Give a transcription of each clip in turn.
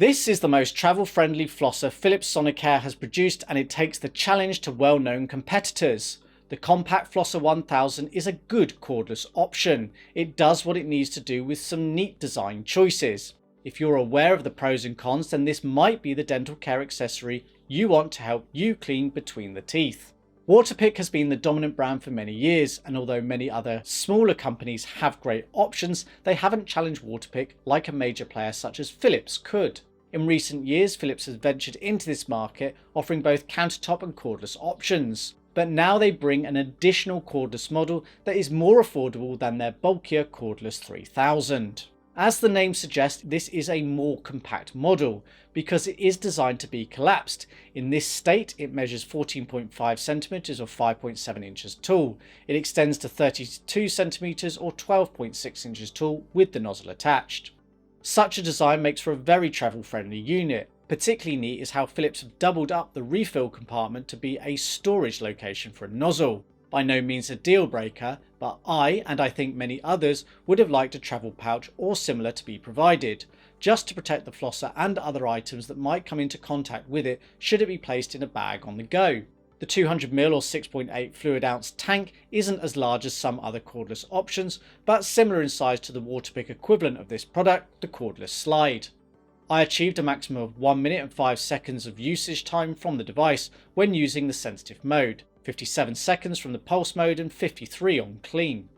This is the most travel-friendly flosser Philips Sonicare has produced, and it takes the challenge to well-known competitors. The Compact Flosser 1000 is a good cordless option. It does what it needs to do with some neat design choices. If you're aware of the pros and cons, then this might be the dental care accessory you want to help you clean between the teeth. Waterpik has been the dominant brand for many years, and although many other smaller companies have great options, they haven't challenged Waterpik like a major player such as Philips could. In recent years, Philips has ventured into this market, offering both countertop and cordless options. But now they bring an additional cordless model that is more affordable than their bulkier cordless 3000. As the name suggests, this is a more compact model because it is designed to be collapsed. In this state, it measures 14.5 centimeters or 5.7 inches tall. It extends to 32 centimeters or 12.6 inches tall with the nozzle attached. Such a design makes for a very travel-friendly unit. Particularly neat is how Philips have doubled up the refill compartment to be a storage location for a nozzle. By no means a deal breaker, but I, and I think many others, would have liked a travel pouch or similar to be provided, just to protect the flosser and other items that might come into contact with it should it be placed in a bag on the go. The 200ml or 6.8 fluid ounce tank isn't as large as some other cordless options, but similar in size to the Waterpik equivalent of this product, the Cordless Slide. I achieved a maximum of 1 minute and 5 seconds of usage time from the device when using the sensitive mode, 57 seconds from the pulse mode and 53 on clean.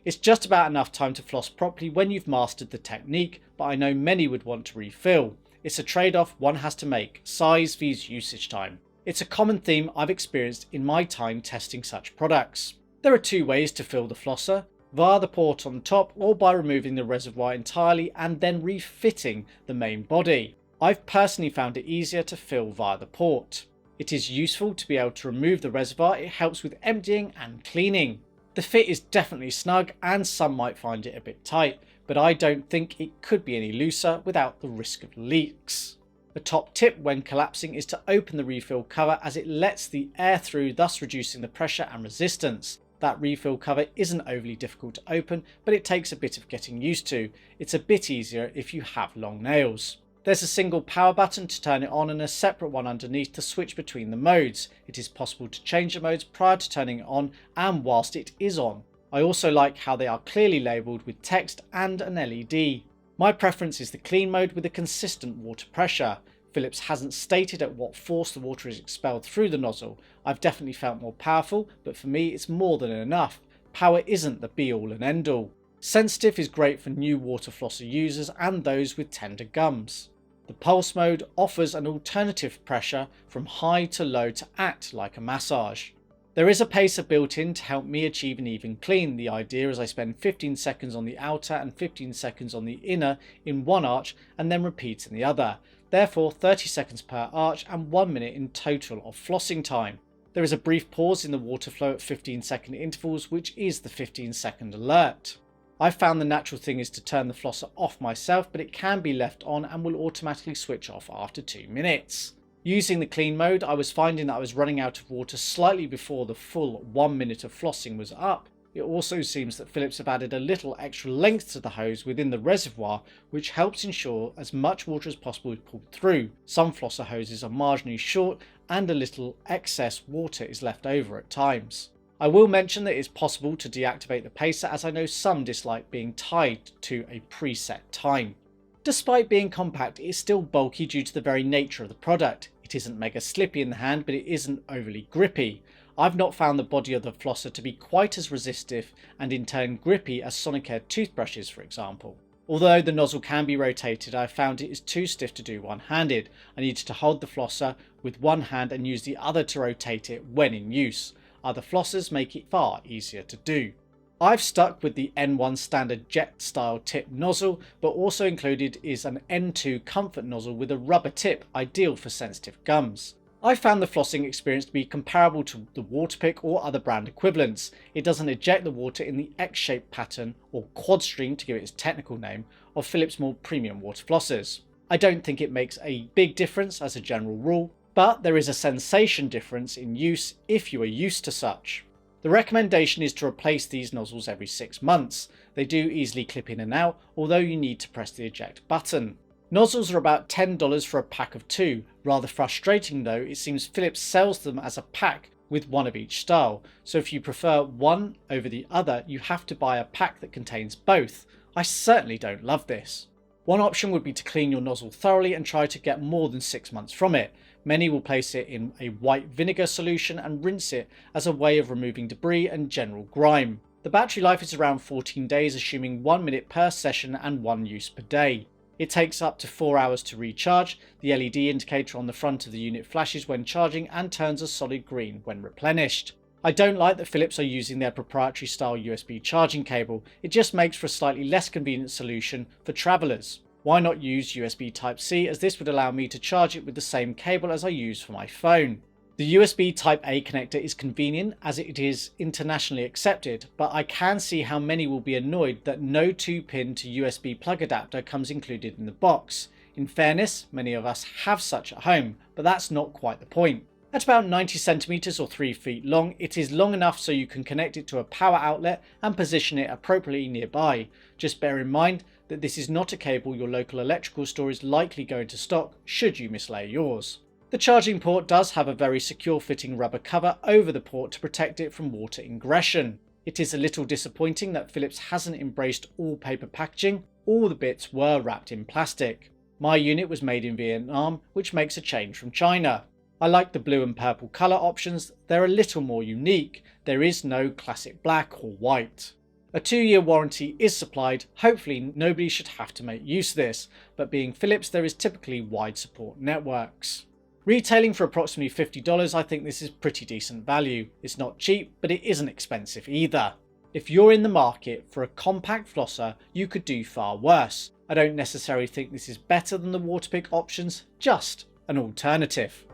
It's just about enough time to floss properly when you've mastered the technique, but I know many would want to refill. It's a trade-off one has to make, size vs usage time. It's a common theme I've experienced in my time testing such products. There are two ways to fill the flosser, via the port on the top or by removing the reservoir entirely and then refitting the main body. I've personally found it easier to fill via the port. It is useful to be able to remove the reservoir. It helps with emptying and cleaning. The fit is definitely snug and some might find it a bit tight, but I don't think it could be any looser without the risk of leaks. The top tip when collapsing is to open the refill cover as it lets the air through, thus reducing the pressure and resistance. That refill cover isn't overly difficult to open, but it takes a bit of getting used to. It's a bit easier if you have long nails. There's a single power button to turn it on and a separate one underneath to switch between the modes. It is possible to change the modes prior to turning it on and whilst it is on. I also like how they are clearly labelled with text and an LED. My preference is the clean mode with a consistent water pressure. Philips hasn't stated at what force the water is expelled through the nozzle. I've definitely felt more powerful, but for me it's more than enough. Power isn't the be all and end all. Sensitive is great for new water flosser users and those with tender gums. The pulse mode offers an alternative pressure from high to low to act like a massage. There is a pacer built in to help me achieve an even clean. The idea is I spend 15 seconds on the outer and 15 seconds on the inner in one arch and then repeat in the other. Therefore 30 seconds per arch and 1 minute in total of flossing time. There is a brief pause in the water flow at 15-second intervals, which is the 15-second alert. I've found the natural thing is to turn the flosser off myself, but it can be left on and will automatically switch off after 2 minutes. Using the clean mode, I was finding that I was running out of water slightly before the full 1 minute of flossing was up. It also seems that Philips have added a little extra length to the hose within the reservoir, which helps ensure as much water as possible is pulled through. Some flosser hoses are marginally short and a little excess water is left over at times. I will mention that it is possible to deactivate the pacer, as I know some dislike being tied to a preset time. Despite being compact, it is still bulky due to the very nature of the product. It isn't mega slippy in the hand, but it isn't overly grippy. I've not found the body of the flosser to be quite as resistive and in turn grippy as Sonicare toothbrushes, for example. Although the nozzle can be rotated, I found it is too stiff to do one-handed. I needed to hold the flosser with one hand and use the other to rotate it when in use. Other flossers make it far easier to do. I've stuck with the N1 standard jet style tip nozzle, but also included is an N2 comfort nozzle with a rubber tip, ideal for sensitive gums. I found the flossing experience to be comparable to the Waterpik or other brand equivalents. It doesn't eject the water in the X-shaped pattern, or quad stream to give it its technical name, of Philips' more premium water flossers. I don't think it makes a big difference as a general rule, but there is a sensation difference in use if you are used to such. The recommendation is to replace these nozzles every 6 months. They do easily clip in and out, although you need to press the eject button. Nozzles are about $10 for a pack of 2. Rather frustrating though, it seems Philips sells them as a pack with one of each style, so if you prefer one over the other, you have to buy a pack that contains both. I certainly don't love this. One option would be to clean your nozzle thoroughly and try to get more than 6 months from it. Many will place it in a white vinegar solution and rinse it as a way of removing debris and general grime. The battery life is around 14 days, assuming 1 minute per session and 1 use per day. It takes up to 4 hours to recharge. The LED indicator on the front of the unit flashes when charging and turns a solid green when replenished. I don't like that Philips are using their proprietary style USB charging cable. It just makes for a slightly less convenient solution for travellers. Why not use USB Type-C, as this would allow me to charge it with the same cable as I use for my phone. The USB Type-A connector is convenient as it is internationally accepted, but I can see how many will be annoyed that no 2-pin to USB plug adapter comes included in the box. In fairness, many of us have such at home, but that's not quite the point. At about 90 centimeters or 3 feet long, it is long enough so you can connect it to a power outlet and position it appropriately nearby. Just bear in mind that this is not a cable your local electrical store is likely going to stock should you mislay yours. The charging port does have a very secure fitting rubber cover over the port to protect it from water ingression. It is a little disappointing that Philips hasn't embraced all paper packaging. All the bits were wrapped in plastic. My unit was made in Vietnam, which makes a change from China. I like the blue and purple colour options. They're a little more unique. There is no classic black or white. A 2-year warranty is supplied. Hopefully nobody should have to make use of this, but being Philips there is typically wide support networks. Retailing for approximately $50, I think this is pretty decent value. It's not cheap, but it isn't expensive either. If you're in the market for a compact flosser, you could do far worse. I don't necessarily think this is better than the Waterpik options, just an alternative.